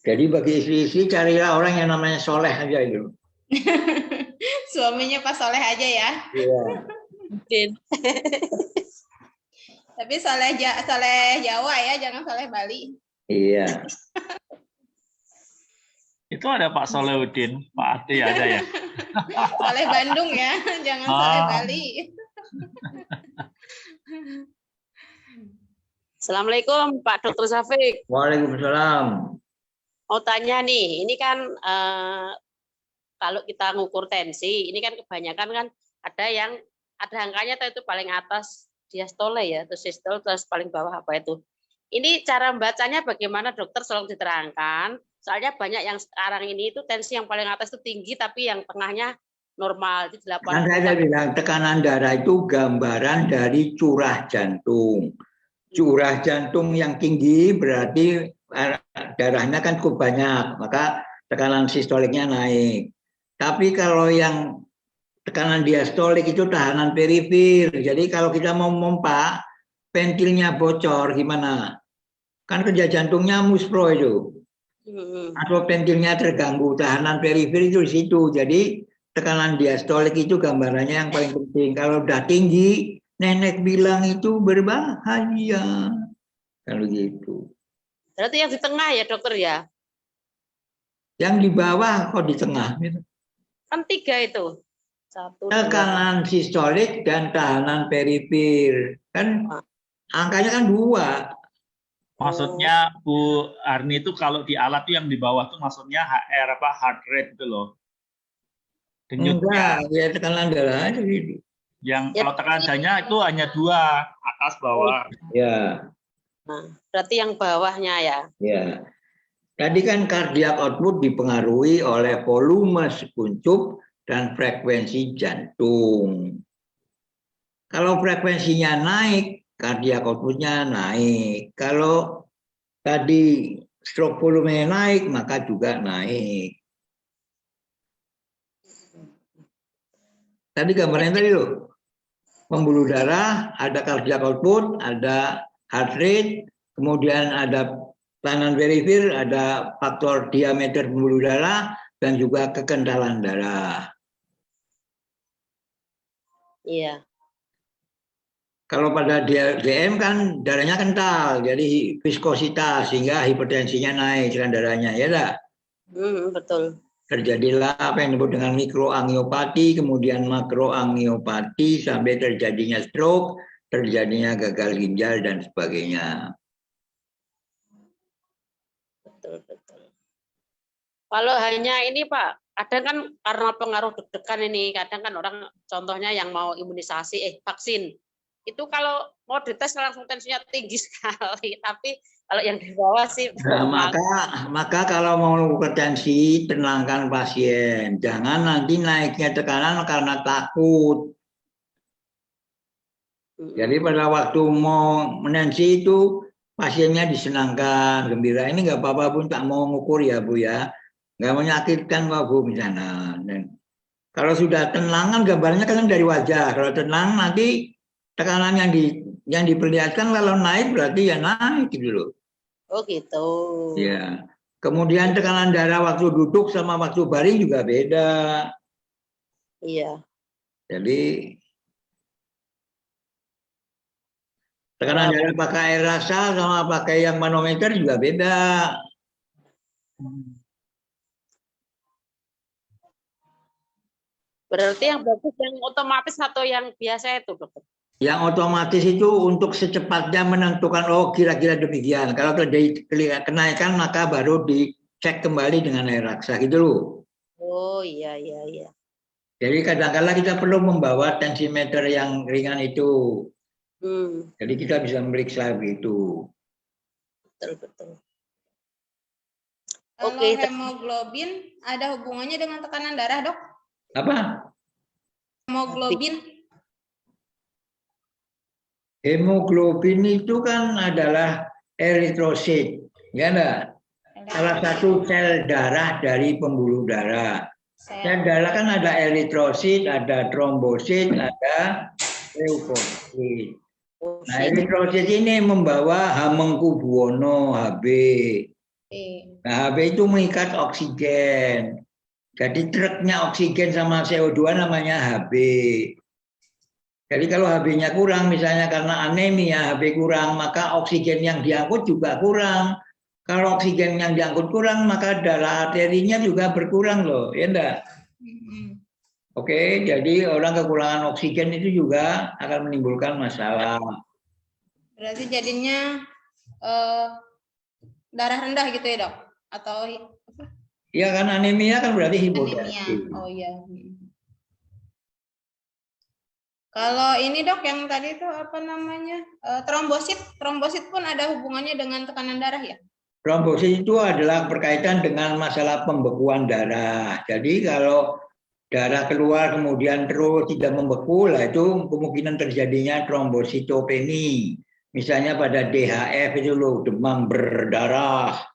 Jadi bagi istri-istri carilah orang yang namanya soleh aja itu. Suaminya pas soleh aja ya. Iya. Mungkin. Tapi soleh Jawa ya, jangan soleh Bali. Iya. Itu ada Pak Solehudin, Pak Ade ada ya. Soleh Bandung ya, jangan soleh Bali. Assalamualaikum Pak Dr. Syafiq. Waalaikumsalam. Mau tanya nih, ini kan kalau kita ngukur tensi, ini kan kebanyakan kan ada yang ada angkanya itu paling atas diastole ya, terus sistole, terus paling bawah apa itu. Ini cara membacanya bagaimana dokter, tolong diterangkan. Soalnya banyak yang sekarang ini itu tensi yang paling atas itu tinggi, tapi yang tengahnya normal. Itu 80. Kan saya bilang tekanan darah itu gambaran dari curah jantung. Curah jantung yang tinggi berarti darahnya kan cukup banyak, maka tekanan sistoliknya naik. Tapi kalau yang tekanan diastolik itu tahanan periferi. Jadi kalau kita mau memompa, ventilnya bocor gimana? Kan kerja jantungnya muspro itu. Atau ventilnya terganggu, tahanan periferi itu di situ. Jadi tekanan diastolik itu gambarannya yang paling penting. Kalau udah tinggi, nenek bilang itu berbahaya. Kalau gitu. Berarti yang di tengah ya dokter ya? Yang di bawah kok di tengah? Kan 3 itu. 1, 2. Tekanan sistolik dan tahanan periferi. Kan angkanya kan 2. Maksudnya Bu Arni itu kalau di alat itu yang di bawah tuh maksudnya HR apa heart rate itu loh. Denyutnya. Enggak, ya tekanan darah aja gitu. Yang Ya, kalau tekanan darahnya itu hanya 2, atas bawah. Ya. Nah, berarti yang bawahnya ya. Ya. Tadi kan cardiac output dipengaruhi oleh volume sekuncup dan frekuensi jantung. Kalau frekuensinya naik, cardiac outputnya naik. Kalau tadi stroke volumenya naik, maka juga naik. Tadi gambarnya tadi loh. Pembuluh darah, ada cardiac output, ada heart rate, kemudian ada tekanan periferi, ada faktor diameter pembuluh darah, dan juga kekentalan darah. Iya. Kalau pada DM kan darahnya kental, jadi viskositas sehingga hipertensinya naik tekanan darahnya, ya tak? Betul. Terjadilah apa yang disebut dengan mikroangiopati, kemudian makroangiopati sampai terjadinya stroke, terjadinya gagal ginjal dan sebagainya. Betul. Kalau hanya ini Pak, kadang kan karena pengaruh deg-degan ini, kadang kan orang contohnya yang mau imunisasi, vaksin, itu kalau mau dites langsung tensinya tinggi sekali, tapi kalau yang di bawah sih. Nah, maka kalau mau mengukur tensi, tenangkan pasien. Jangan nanti naiknya tekanan karena takut. Jadi pada waktu mau menensi itu pasiennya disenangkan, gembira. Ini nggak apa-apa pun tak mau mengukur ya Bu ya. Nggak menyakitkan kok Bu misalnya. Dan kalau sudah tenang kan gambarnya kan dari wajah. Kalau tenang nanti tekanan yang diperlihatkan kalau naik berarti ya naik gitu loh. Oh gitu. Ya. Kemudian tekanan darah waktu duduk sama waktu baring juga beda. Iya. Jadi tekanan darah pakai air rasa sama pakai yang manometer juga beda. Berarti yang bagus yang otomatis atau yang biasa itu, Dokter? Yang otomatis itu untuk secepatnya menentukan oh kira-kira demikian. Kalau terjadi kenaikan maka baru dicek kembali dengan air raksa gitu loh. Oh iya. Jadi kadang-kadang kita perlu membawa tensimeter yang ringan itu. Jadi kita bisa memeriksa begitu. Betul. Kalau hemoglobin ada hubungannya dengan tekanan darah, Dok? Apa? Hemoglobin. Hemoglobin itu kan adalah eritrosit, ya enggak? Salah satu sel darah dari pembuluh darah. Sel darah kan ada eritrosit, ada trombosit, ada leukosit. Nah, eritrosit ini membawa Hamengkubuwono Hb. Nah, Hb itu mengikat oksigen. Jadi truknya oksigen sama CO2 namanya Hb. Jadi kalau Hb-nya kurang, misalnya karena anemia, Hb kurang, maka oksigen yang diangkut juga kurang. Kalau oksigen yang diangkut kurang, maka darah arterinya juga berkurang loh, ya enggak? Oke, jadi orang kekurangan oksigen itu juga akan menimbulkan masalah. Berarti jadinya darah rendah gitu ya, Dok? Atau Iya kan anemia kan berarti hipotensi. Oh iya. Kalau ini Dok yang tadi itu apa namanya trombosit pun ada hubungannya dengan tekanan darah ya? Trombosit itu adalah berkaitan dengan masalah pembekuan darah. Jadi kalau darah keluar kemudian terus tidak membeku, lah itu kemungkinan terjadinya trombositopeni. Misalnya pada DHF itu loh, demam berdarah.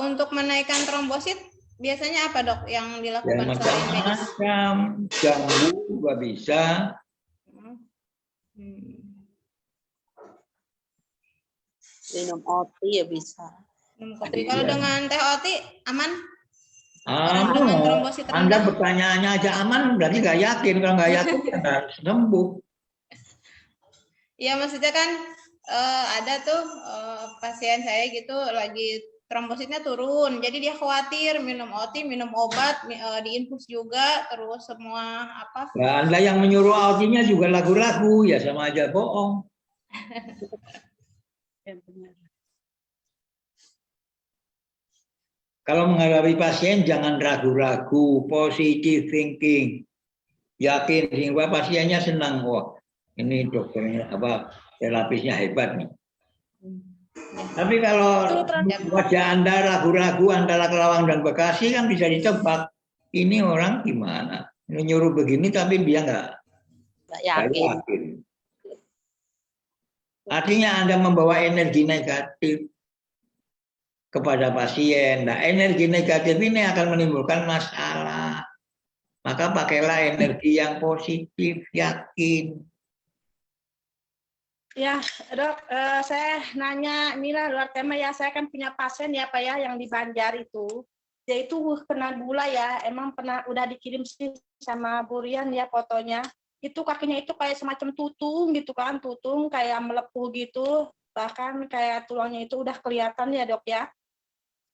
Untuk menaikkan trombosit biasanya apa Dok yang dilakukan selain medis? Macam jambu juga bisa. Minum OT ya bisa. Minum kopi. Kalau dengan teh OT aman? Anda pertanyaannya aja aman berarti nggak yakin. Kalau nggak yakin harus sembuh. Iya maksudnya kan ada tuh pasien saya gitu lagi trombositnya turun, jadi dia khawatir minum OT, minum obat, diinfus juga, terus semua apa? Nah, Anda yang menyuruh OT-nya juga ragu-ragu, ya sama aja bohong. Kalau menghadapi pasien jangan ragu-ragu, positive thinking, yakin sehingga pasiennya senang. Wah, ini dokternya apa terapisnya hebat nih. Tapi kalau wajah Anda ragu-ragu antara Kerawang dan Bekasi kan bisa ditebak. Ini orang gimana? Menyuruh begini tapi dia nggak yakin. Artinya Anda membawa energi negatif kepada pasien. Nah, energi negatif ini akan menimbulkan masalah. Maka pakailah energi yang positif, yakin. Ya, Dok, saya nanya, inilah luar tema ya, saya kan punya pasien ya Pak ya, yang di Banjar itu. Dia itu kena gula ya, emang pernah udah dikirim sih sama Bu Rian ya fotonya. Itu kakinya itu kayak semacam tutung gitu kan, tutung kayak melepuh gitu, bahkan kayak tulangnya itu udah kelihatan ya Dok ya.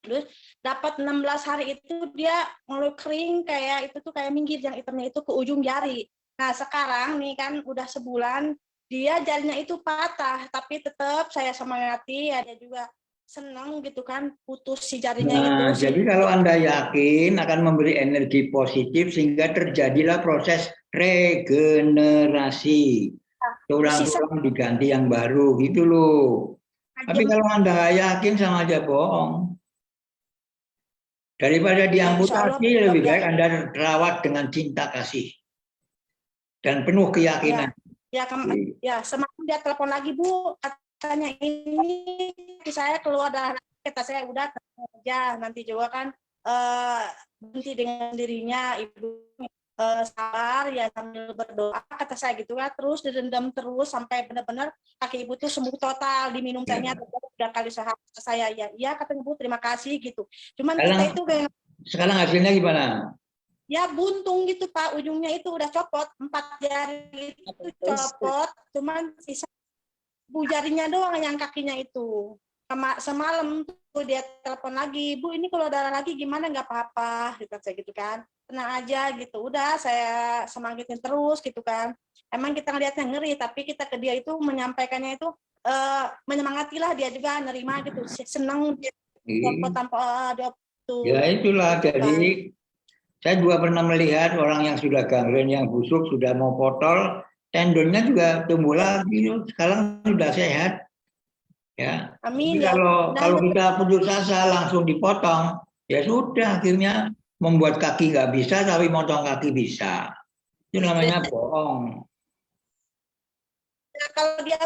Terus dapat 16 hari itu dia mulai kering kayak itu tuh kayak minggir yang hitamnya itu ke ujung jari. Nah sekarang nih kan udah sebulan dia jarinya itu patah, tapi tetap saya semangati ya, dia juga senang gitu kan putus si jarinya Nah, itu. jadi kalau Anda yakin akan memberi energi positif sehingga terjadilah proses regenerasi. Tulang-tulang diganti yang baru gitu loh. Tapi kalau Anda nggak yakin sama aja bohong. Daripada diamputasi lebih baik Anda rawat dengan cinta kasih dan penuh keyakinan. Ya, semakin dia telepon lagi Bu, katanya ini saya keluar darah, kata saya udah aja nanti juga kan berhenti dengan dirinya Ibu sabar ya sambil berdoa kata saya gitu ya, terus direndam terus sampai benar-benar kaki Ibu tuh sembuh total, diminum tehnya udah kali saya ya katanya Bu terima kasih gitu. Cuman kita itu kayak sekarang hasilnya gimana? Ya buntung gitu Pak, ujungnya itu udah copot, 4 jari itu copot, cuman sisa Bu jarinya doang yang kakinya itu. Semalam tuh dia telepon lagi, Bu ini kalau darah lagi gimana, nggak apa-apa, gitu kan. Tenang aja gitu, udah saya semangatin terus gitu kan. Emang kita ngeliatnya ngeri, tapi kita ke dia itu menyampaikannya itu menyemangatilah, dia juga nerima gitu, senang dia copot tanpa dia tuh. Ya itulah gitu, jadi saya juga pernah melihat orang yang sudah gangren, yang busuk, sudah mau potol, tendonnya juga tumbuh lagi. Sekarang sudah sehat. Ya. Amin. Jadi kalau kita putus asa langsung dipotong, ya sudah akhirnya membuat kaki nggak bisa, tapi motong kaki bisa. Itu namanya bohong. Ya, kalau dia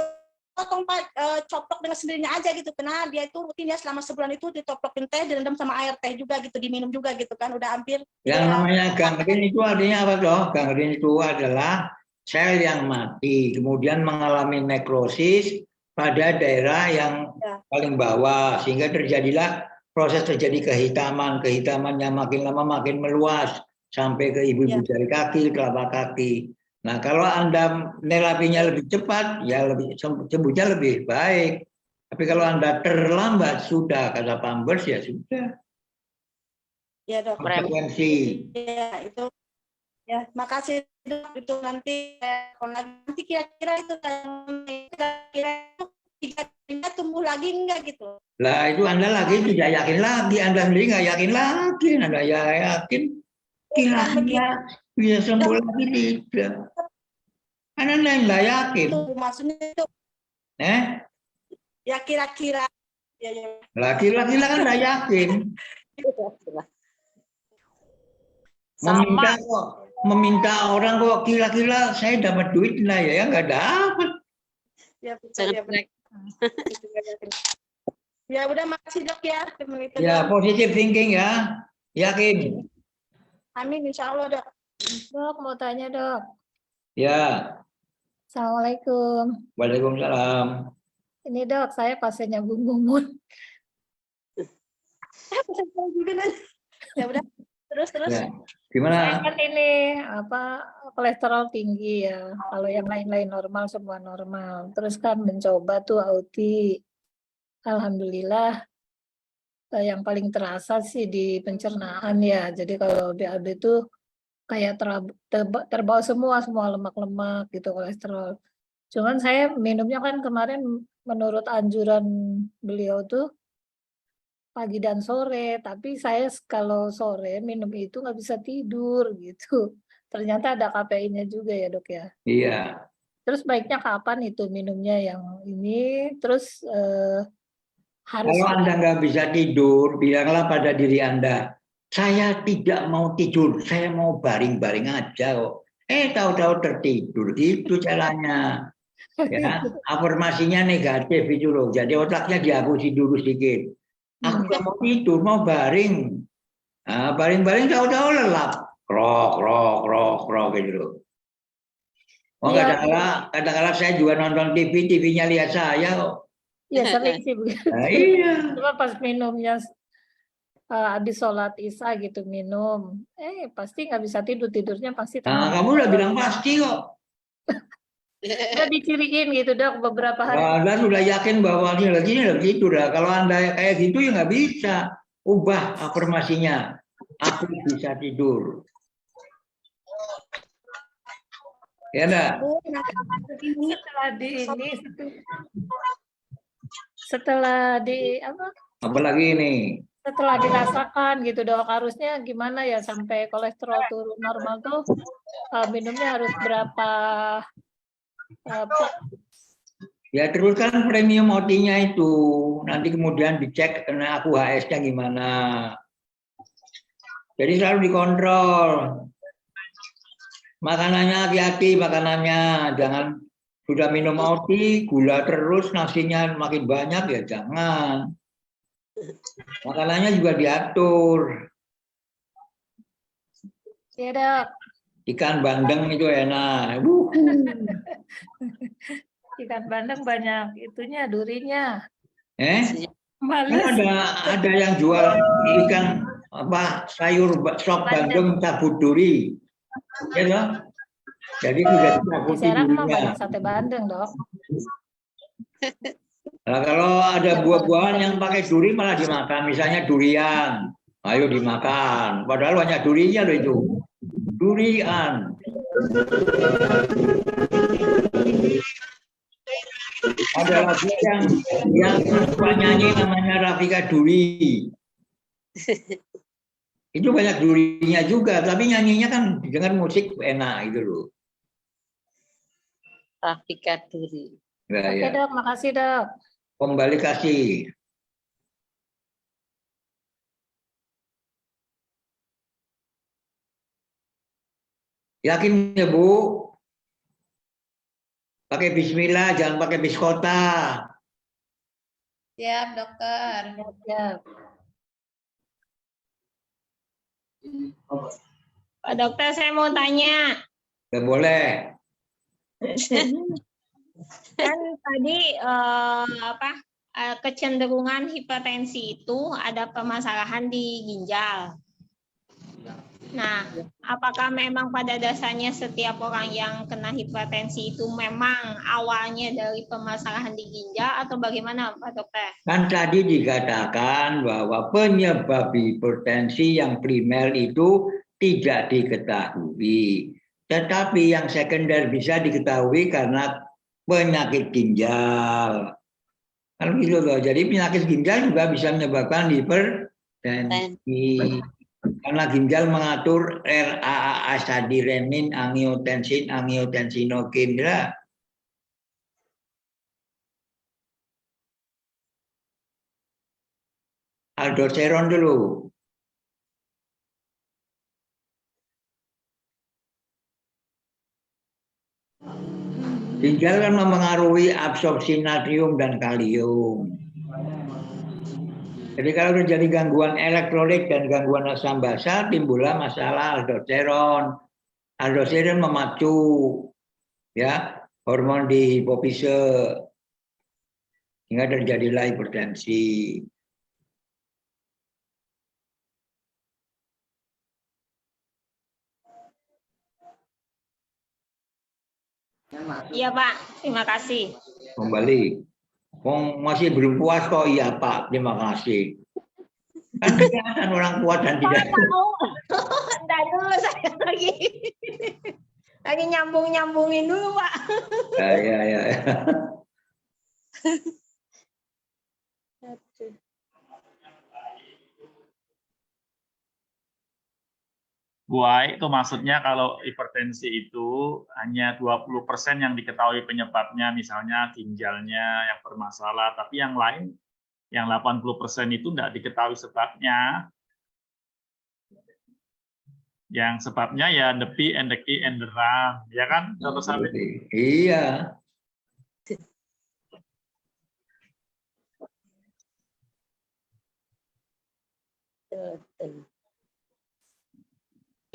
potong Pak, coplok dengan sendirinya aja gitu, karena dia itu rutin ya selama sebulan itu ditoplokin teh, direndam sama air teh juga gitu, diminum juga gitu kan, udah hampir. Yang namanya gangren itu artinya apa toh? Gangren itu adalah sel yang mati, kemudian mengalami nekrosis pada daerah yang paling bawah, sehingga terjadilah proses terjadi kehitaman yang makin lama makin meluas sampai ke ibu-ibu jari kaki, telapak kaki. Nah, kalau Anda nerapinya lebih cepat, ya lebih sembuhnya lebih baik. Tapi kalau Anda terlambat, sudah kata Pampers, ya sudah. Ya Dok. Konsekuensi. Ya itu. Ya, makasih Dok. Itu nanti kira-kira itu kira-kira itu tumbuh lagi enggak gitu. Lah itu Anda lagi tidak yakin lagi, Anda sendiri nggak yakin lagi, Anda yakin kira-kira bisa sembuh lagi tidak. Anda nggak yakin. Itu maksudnya itu. Ya kira-kira. Ya. Lah kira-kira kan nggak yakin. Meminta orang kok kira-kira saya dapat duit lah ya nggak dapat. Ya betul ya benar. Ya udah makasih Dok ya. Ya positive thinking ya, yakin. Amin insya Allah Dok. Dok mau tanya Dok. Ya. Assalamualaikum. Waalaikumsalam. Ini Dok, saya pasiennya Bu Mumun. Ya udah terus. Ya. Gimana? Saya kan ini kolesterol tinggi ya. Kalau yang lain-lain normal, semua normal. Terus kan mencoba tuh AUTI. Alhamdulillah yang paling terasa sih di pencernaan ya. Jadi kalau BAB itu kayak terbawa semua lemak-lemak gitu kolesterol. Cuman saya minumnya kan kemarin menurut anjuran beliau tuh pagi dan sore, tapi saya kalau sore minum itu nggak bisa tidur gitu. Ternyata ada kafeinnya juga ya Dok ya. Iya. Terus baiknya kapan itu minumnya yang ini? Terus harus. Kalau Anda nggak bisa tidur, bilanglah pada diri Anda, saya tidak mau tidur, saya mau baring-baring aja kok. Tahu-tahu tertidur, itu caranya. Ya, afirmasinya negatif itu loh. Jadi otaknya dihapusin dulu sedikit. Aku nggak mau tidur, mau baring. Nah, baring-baring tahu-tahu lelap. krok gitu. Oh, Iya. kadang-kadang saya juga nonton TV, TV-nya lihat saya kok. Ya sering sih begitu. Nah, iya. Cuma pas minumnya habis sholat isya gitu minum, pasti nggak bisa tidur, tidurnya pasti Nah, tengah kamu udah malam. bilang pasti kok. Udah diciriin gitu Dok beberapa hari. Anda sudah yakin bahwa ini lagi itu dah. Kalau Anda kayak gitu ya nggak bisa. Ubah afirmasinya. Aku bisa tidur. Ya enggak? Setelah di apa? Apalagi ini. Setelah dirasakan gitu Dok, harusnya gimana ya sampai kolesterol turun normal tuh minumnya harus berapa Pak? Ya teruskan premium OT-nya itu. Nanti kemudian dicek karena aku HS-nya gimana. Jadi selalu dikontrol. Makanannya hati-hati, makanannya. Jangan sudah minum OT, gula terus, nasinya makin banyak ya jangan. Makanannya juga diatur. Ya Dok. Ikan bandeng itu enak. Ikan bandeng banyak itunya, durinya. Kan Males. ada yang jual ikan sayur sop bandeng cabut duri. Ya toh? Jadi sudah Di dicabuti Serang mah durinya. banyak sate bandeng Dok. Nah, kalau ada buah-buahan yang pakai duri malah dimakan. Misalnya durian. Ayo dimakan. Padahal banyak durinya loh itu. Durian. Ada lagi yang suka nyanyi namanya Rafika Duri. Itu banyak durinya juga, tapi nyanyinya kan dengan musik enak gitu loh. Rafika Duri. Nah, Oke ya. Dok, makasih Dok. Kembali kasih. Yakin ya Bu? Pakai bismillah, jangan pakai biskota. Siap, dokter. Siap. Pak Dokter, saya mau tanya. Ya boleh. Kan tadi kecenderungan hipertensi itu ada permasalahan di ginjal. Nah, apakah memang pada dasarnya setiap orang yang kena hipertensi itu memang awalnya dari permasalahan di ginjal atau bagaimana Pak Dokter? Kan tadi dikatakan bahwa penyebab hipertensi yang primer itu tidak diketahui. Tetapi yang sekunder bisa diketahui karena penyakit ginjal. Kan gitu loh. Jadi penyakit ginjal juga bisa menyebabkan hipertensi. Karena ginjal mengatur RAA, asadirenin, angiotensin, angiotensinogen. Ya. Aldosteron dulu. Ginjal kan mempengaruhi absorpsi natrium dan kalium. Jadi kalau terjadi gangguan elektrolit dan gangguan asam basa, timbullah masalah aldosteron. Aldosteron memacu ya hormon di hipofise sehingga terjadilah hipertensi. Iya Pak, terima kasih. Kembali. Masih belum puas kok, iya Pak, terima kasih. Kan kelihatan orang puas dan tidak. Entar dulu saya lagi nyambungin dulu Pak. Ya. Bu Ai, itu maksudnya kalau hipertensi itu hanya 20% yang diketahui penyebabnya, misalnya ginjalnya yang bermasalah, tapi yang lain, yang 80% itu tidak diketahui sebabnya. Yang sebabnya ya the P and the Q and the RAM, ya kan, Dr. Sabit? Iya.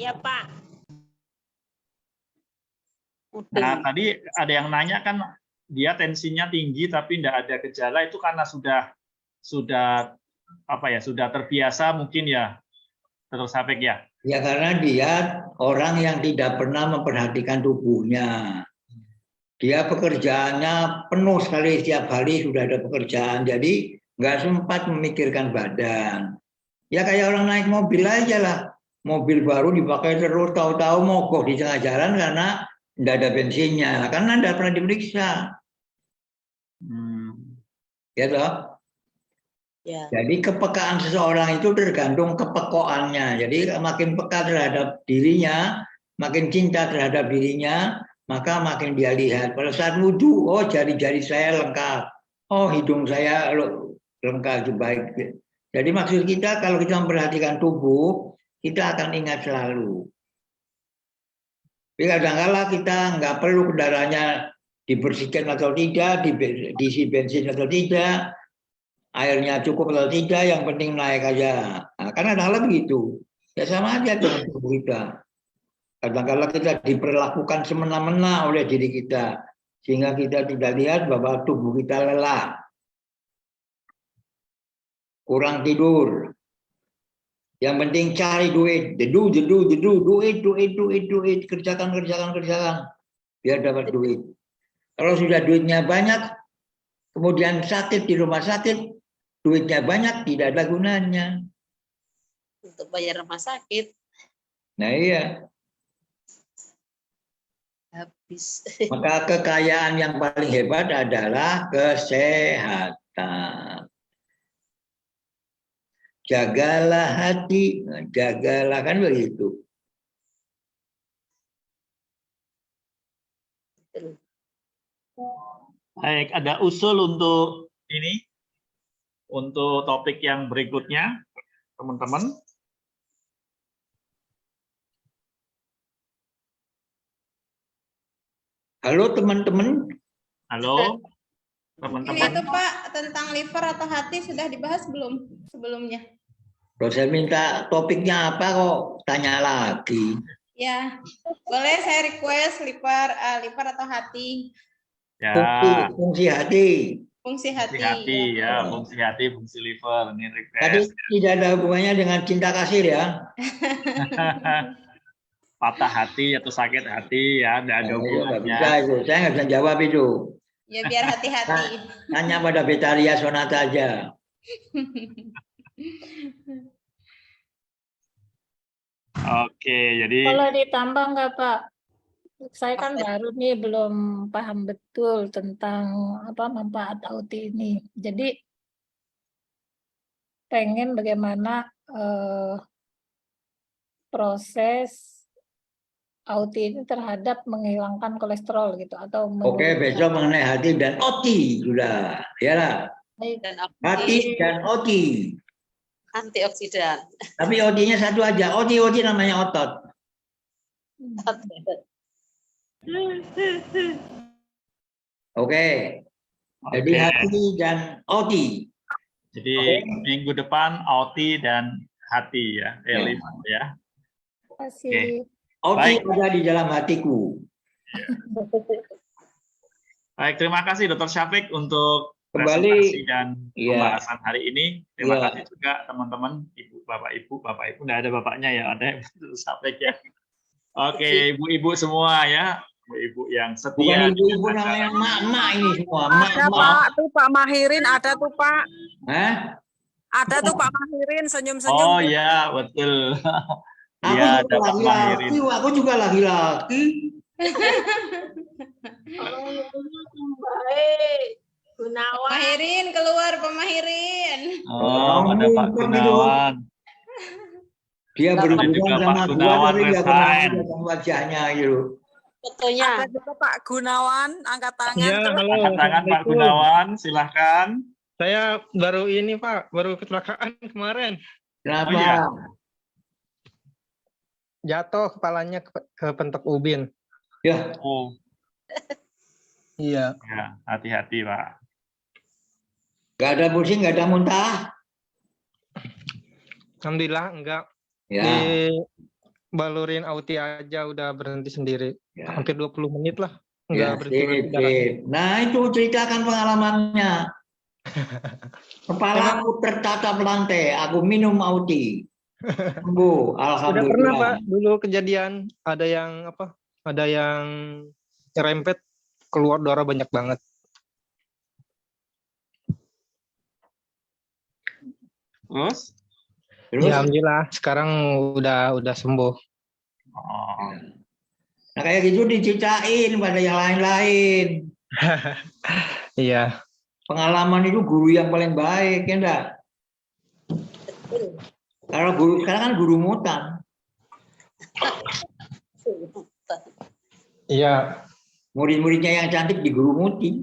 Ya Pak. Nah, tadi ada yang nanya kan dia tensinya tinggi tapi tidak ada gejala, itu karena sudah apa ya, sudah terbiasa mungkin ya, Dr. Syafik ya. Ya karena dia orang yang tidak pernah memperhatikan tubuhnya. Dia pekerjaannya penuh sekali, setiap hari sudah ada pekerjaan, jadi nggak sempat memikirkan badan. Ya kayak orang naik mobil aja lah. Mobil baru dipakai terus, tahu-tahu mogok di tengah jalan karena tidak ada bensinnya, karena tidak pernah diperiksa. Ya toh? Ya. Jadi kepekaan seseorang itu tergantung kepekoannya. Jadi makin peka terhadap dirinya, makin cinta terhadap dirinya, maka makin dia lihat. Pada saat wudhu, oh jari-jari saya lengkap, oh hidung saya lengkap, baik. Jadi maksud kita kalau kita memperhatikan tubuh, kita akan ingat selalu. Tapi kadang-kala kita nggak perlu kendaraannya dibersihkan atau tidak, diisi bensin atau tidak, airnya cukup atau tidak, yang penting naik aja. Nah, karena kadang-kadang begitu. Ya sama aja dengan tubuh kita. Kadang-kadang kita diperlakukan semena-mena oleh diri kita, sehingga kita tidak lihat bahwa tubuh kita lelah, kurang tidur. Yang penting cari duit, duit, kerjakan, biar dapat duit. Kalau sudah duitnya banyak, kemudian sakit di rumah sakit, duitnya banyak, tidak ada gunanya. Untuk bayar rumah sakit. Nah iya. Habis. Maka kekayaan yang paling hebat adalah kesehatan. Jagalah hati, jagalah, kan begitu. Baik, ada usul untuk ini, untuk topik yang berikutnya, teman-teman. Halo teman-teman. Halo, Ini teman-teman. tuh Pak, tentang liver atau hati sudah dibahas belum sebelumnya? Kalau saya minta topiknya apa kok tanya lagi? Ya, boleh saya request liver atau hati? Ya, Fungsi hati. Fungsi fungsi hati. hati ya, fungsi hati, fungsi liver. Ini Tadi request. tidak ada hubungannya dengan cinta kasih ya. Patah hati atau sakit hati ya, tidak ada Nggak hubungannya. bisa itu, saya nggak bisa jawab itu. Ya biar hati-hati. Tanya pada Betaria Sonata aja. Oke, jadi Kalau ditambah nggak Pak? Saya kan baru nih belum paham betul tentang apa manfaat auti ini. Jadi pengen bagaimana proses auti ini terhadap menghilangkan kolesterol gitu atau Oke, besok mengenai hati dan oti sudah, ya lah. Dan Hati dan oti. antioksidan. Tapi otinya satu aja. Oti namanya otot. Oke. Jadi Oke. hati dan oti. Jadi Oke. minggu depan auti dan hati ya, Ya. liver ya. Terima kasih. Oti Baik. ada di dalam hatiku. Baik, terima kasih Dr. Syafik untuk Kembali. presentasi dan Iya. pembahasan hari ini. Terima Iya. kasih juga teman-teman, Bapak Ibu, nggak ada bapaknya ya, ada Dr. Syafik ya. Oke, ibu-ibu semua ya, ibu-ibu yang setia. Bukan ibu-ibu dengan namanya acara. emak-emak ini semua. Ada Emak-emak. Pak, tuh Pak Mahirin ada tuh Pak. Hah? Ada tuh Pak Mahirin senyum-senyum. Oh tuh. ya, betul. Aku Iya, juga ada Pak Mahirin. laki-laki. Aku juga laki-laki. Baik. Gunawan. Pemahirin keluar, Pemahirin. Oh, ada Pak Ngomong gitu. Gunawan. Dia Ada berhubungan juga sama Pak gua Gunawan tapi nggak pernah resign. lihat wajahnya gitu. Fotonya. Ada juga Pak Gunawan angkat tangan. Ya, Terus halo. Angkat tangan Pak Assalamualaikum. Gunawan, silahkan. Saya baru ini Pak, baru kecelakaan kemarin. Kenapa? Oh, iya. Jatuh kepalanya ke pentok ubin. Ya, Oh, Iya. ya, hati-hati Pak. nggak ada pusing, nggak ada muntah. Alhamdulillah enggak. Ya, Di balurin Auti aja udah berhenti sendiri. Ya. Hampir 20 menit lah. Ya, Enggak berhenti. sip. Nah, itu ceritakan pengalamannya. Kepala aku tertatap lantai, aku minum Auti. Sembuh, Udah pernah alhamdulillah. Pak, dulu kejadian ada yang apa? Ada yang nyerempet keluar darah banyak banget. Terus? Terus, Ya, alhamdulillah sekarang udah sembuh. Oh, nah kayak gitu diceritain pada yang lain-lain. Iya. Pengalaman itu guru yang paling baik, ya enggak? Kalau guru sekarang kan guru mutan. Iya. Murid-muridnya yang cantik di guru muti.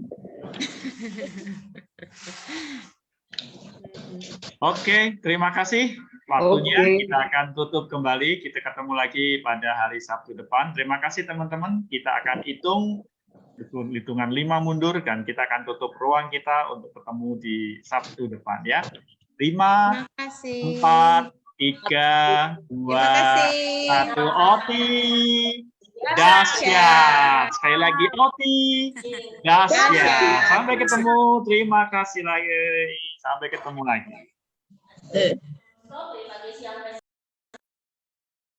Oke, terima kasih waktunya. Oke. Kita akan tutup kembali. Kita ketemu lagi pada hari Sabtu depan. Terima kasih teman-teman. Kita akan hitungan 5 mundur dan kita akan tutup ruang kita untuk ketemu di Sabtu depan ya. 5, Terima kasih. 4, 3, 2, Terima kasih. 1. Oti. Dahsyat. Sekali lagi Oti. Dahsyat. Sampai ketemu. Terima kasih lagi. Sampai ketemu lagi.